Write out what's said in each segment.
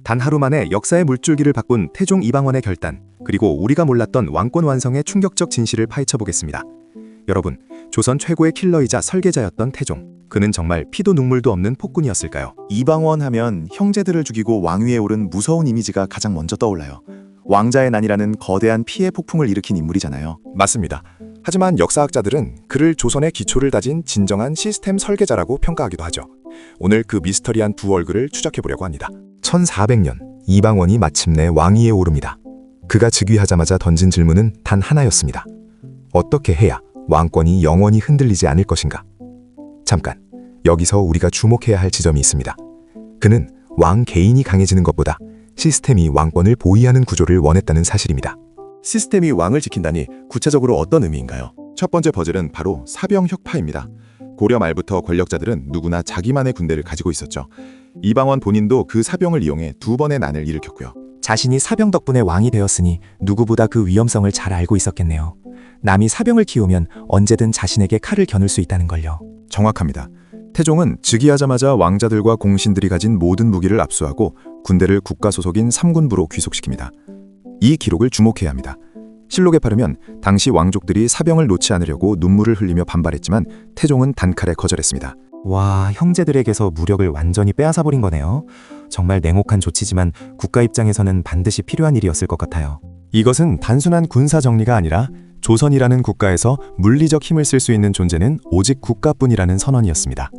단 하루 만에 역사의 물줄기를 바꾼 태종 이방원의 결단, 그리고 우리가 몰랐던 왕권 완성의 충격적 진실을 파헤쳐 보겠습니다. 여러분, 조선 최고의 킬러이자 설계자였던 태종. 그는 정말 피도 눈물도 없는 폭군이었을까요? 이방원 하면 형제들을 죽이고 왕위에 오른 무서운 이미지가 가장 먼저 떠올라요. 왕자의 난이라는 거대한 피해 폭풍을 일으킨 인물이잖아요. 맞습니다. 하지만 역사학자들은 그를 조선의 기초를 다진 진정한 시스템 설계자라고 평가하기도 하죠. 오늘 그 미스터리한 두 얼굴을 추적해 보려고 합니다. 1400년, 이방원이 마침내 왕위에 오릅니다. 그가 즉위하자마자 던진 질문은 단 하나였습니다. 어떻게 해야 왕권이 영원히 흔들리지 않을 것인가? 잠깐, 여기서 우리가 주목해야 할 지점이 있습니다. 그는 왕 개인이 강해지는 것보다 시스템이 왕권을 보위하는 구조를 원했다는 사실입니다. 시스템이 왕을 지킨다니 구체적으로 어떤 의미인가요? 첫 번째 퍼즐은 바로 사병혁파입니다. 고려 말부터 권력자들은 누구나 자기만의 군대를 가지고 있었죠. 이방원 본인도 그 사병을 이용해 두 번의 난을 일으켰고요. 자신이 사병 덕분에 왕이 되었으니 누구보다 그 위험성을 잘 알고 있었겠네요. 남이 사병을 키우면 언제든 자신에게 칼을 겨눌 수 있다는 걸요. 정확합니다. 태종은 즉위하자마자 왕자들과 공신들이 가진 모든 무기를 압수하고 군대를 국가 소속인 3군부로 귀속시킵니다. 이 기록을 주목해야 합니다. 실록에 따르면 당시 왕족들이 사병을 놓지 않으려고 눈물을 흘리며 반발했지만 태종은 단칼에 거절했습니다. 와, 형제들에게서 무력을 완전히 빼앗아버린 거네요. 정말 냉혹한 조치지만 국가 입장에서는 반드시 필요한 일이었을 것 같아요. 이것은 단순한 군사 정리가 아니라 조선이라는 국가에서 물리적 힘을 쓸 수 있는 존재는 오직 국가뿐이라는 선언이었습니다.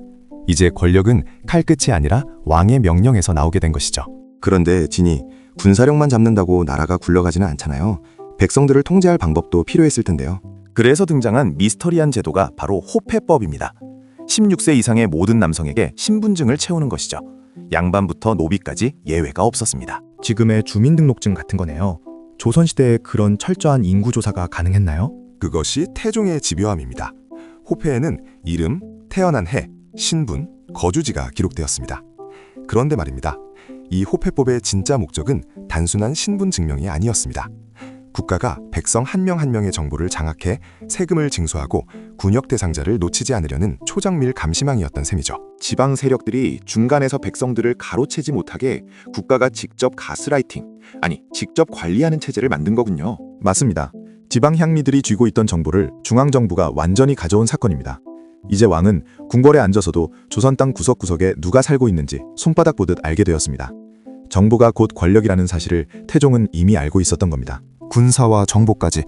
이제 권력은 칼끝이 아니라 왕의 명령에서 나오게 된 것이죠. 그런데 진이 군사력만 잡는다고 나라가 굴러가지는 않잖아요. 백성들을 통제할 방법도 필요했을 텐데요. 그래서 등장한 미스터리한 제도가 바로 호패법입니다. 16세 이상의 모든 남성에게 신분증을 채우는 것이죠. 양반부터 노비까지 예외가 없었습니다. 지금의 주민등록증 같은 거네요. 조선시대에 그런 철저한 인구조사가 가능했나요? 그것이 태종의 집요함입니다. 호패에는 이름, 태어난 해, 신분, 거주지가 기록되었습니다. 그런데 말입니다. 이 호패법의 진짜 목적은 단순한 신분 증명이 아니었습니다. 국가가 백성 한 명 한 명의 정보를 장악해 세금을 징수하고 군역 대상자를 놓치지 않으려는 초정밀 감시망이었던 셈이죠. 지방 세력들이 중간에서 백성들을 가로채지 못하게 국가가 직접 가스라이팅, 직접 관리하는 체제를 만든 거군요. 맞습니다. 지방 향리들이 쥐고 있던 정보를 중앙정부가 완전히 가져온 사건입니다. 이제 왕은 궁궐에 앉아서도 조선 땅 구석구석에 누가 살고 있는지 손바닥 보듯 알게 되었습니다. 정보가 곧 권력이라는 사실을 태종은 이미 알고 있었던 겁니다. 군사와 정보까지.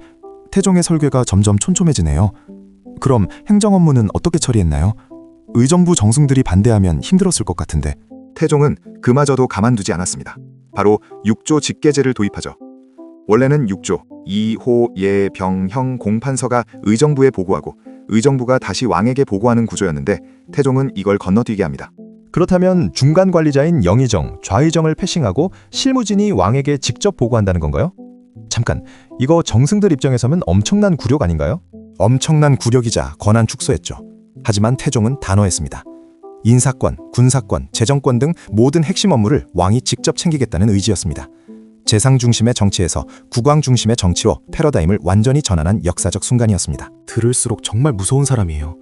태종의 설계가 점점 촘촘해지네요. 그럼 행정 업무는 어떻게 처리했나요? 의정부 정승들이 반대하면 힘들었을 것 같은데. 태종은 그마저도 가만두지 않았습니다. 바로 육조 직계제를 도입하죠. 원래는 육조, 이, 호, 예, 병, 형, 공판서가 의정부에 보고하고 의정부가 다시 왕에게 보고하는 구조였는데 태종은 이걸 건너뛰게 합니다. 그렇다면 중간 관리자인 영의정, 좌의정을 패싱하고 실무진이 왕에게 직접 보고한다는 건가요? 잠깐, 이거 정승들 입장에서는 엄청난 굴욕 아닌가요? 엄청난 굴욕이자 권한 축소했죠. 하지만 태종은 단호했습니다. 인사권, 군사권, 재정권 등 모든 핵심 업무를 왕이 직접 챙기겠다는 의지였습니다. 재상 중심의 정치에서 국왕 중심의 정치로 패러다임을 완전히 전환한 역사적 순간이었습니다. 들을수록 정말 무서운 사람이에요.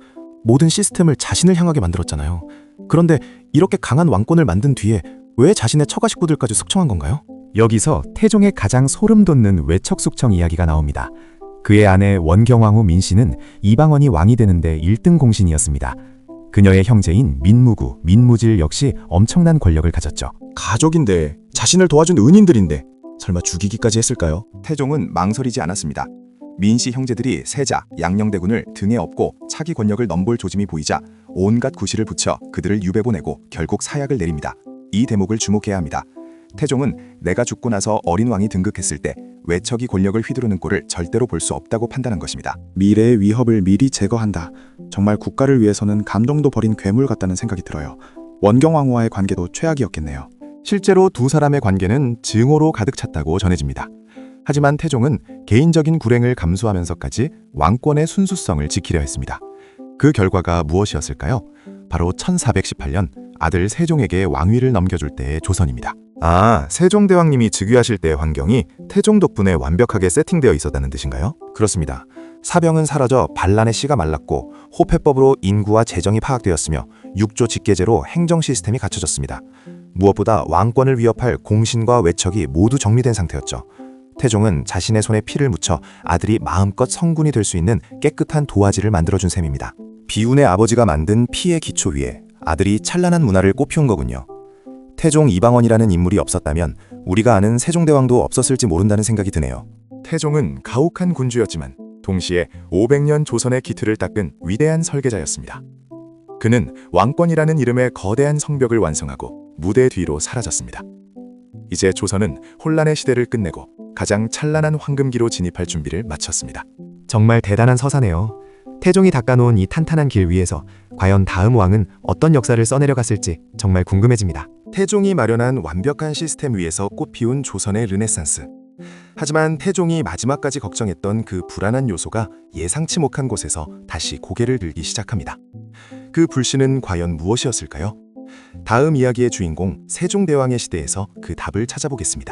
모든 시스템을 자신을 향하게 만들었잖아요. 그런데 이렇게 강한 왕권을 만든 뒤에 왜 자신의 처가 식구들까지 숙청한 건가요? 여기서 태종의 가장 소름 돋는 외척 숙청 이야기가 나옵니다. 그의 아내 원경왕후 민씨는 이방원이 왕이 되는데 1등 공신이었습니다. 그녀의 형제인 민무구, 민무질 역시 엄청난 권력을 가졌죠. 가족인데, 자신을 도와준 은인들인데 설마 죽이기까지 했을까요? 태종은 망설이지 않았습니다. 민씨 형제들이 세자, 양녕대군을 등에 업고 차기 권력을 넘볼 조짐이 보이자 온갖 구실을 붙여 그들을 유배 보내고 결국 사약을 내립니다. 이 대목을 주목해야 합니다. 태종은 내가 죽고 나서 어린 왕이 등극했을 때 외척이 권력을 휘두르는 꼴을 절대로 볼 수 없다고 판단한 것입니다. 미래의 위협을 미리 제거한다. 정말 국가를 위해서는 감동도 버린 괴물 같다는 생각이 들어요. 원경왕후와의 관계도 최악이었겠네요. 실제로 두 사람의 관계는 증오로 가득 찼다고 전해집니다. 하지만 태종은 개인적인 불행을 감수하면서까지 왕권의 순수성을 지키려 했습니다. 그 결과가 무엇이었을까요? 바로 1418년 아들 세종에게 왕위를 넘겨줄 때의 조선입니다. 아, 세종대왕님이 즉위하실 때의 환경이 태종 덕분에 완벽하게 세팅되어 있었다는 뜻인가요? 그렇습니다. 사병은 사라져 반란의 씨가 말랐고 호패법으로 인구와 재정이 파악되었으며 육조 직계제로 행정 시스템이 갖춰졌습니다. 무엇보다 왕권을 위협할 공신과 외척이 모두 정리된 상태였죠. 태종은 자신의 손에 피를 묻혀 아들이 마음껏 성군이 될 수 있는 깨끗한 도화지를 만들어준 셈입니다. 비운의 아버지가 만든 피의 기초 위에 아들이 찬란한 문화를 꽃피운 거군요. 태종 이방원이라는 인물이 없었다면 우리가 아는 세종대왕도 없었을지 모른다는 생각이 드네요. 태종은 가혹한 군주였지만 동시에 500년 조선의 기틀을 닦은 위대한 설계자였습니다. 그는 왕권이라는 이름의 거대한 성벽을 완성하고 무대 뒤로 사라졌습니다. 이제 조선은 혼란의 시대를 끝내고 가장 찬란한 황금기로 진입할 준비를 마쳤습니다. 정말 대단한 서사네요. 태종이 닦아놓은 이 탄탄한 길 위에서 과연 다음 왕은 어떤 역사를 써내려갔을지 정말 궁금해집니다. 태종이 마련한 완벽한 시스템 위에서 꽃피운 조선의 르네상스. 하지만 태종이 마지막까지 걱정했던 그 불안한 요소가 예상치 못한 곳에서 다시 고개를 들기 시작합니다. 그 불신은 과연 무엇이었을까요? 다음 이야기의 주인공 세종대왕의 시대에서 그 답을 찾아보겠습니다.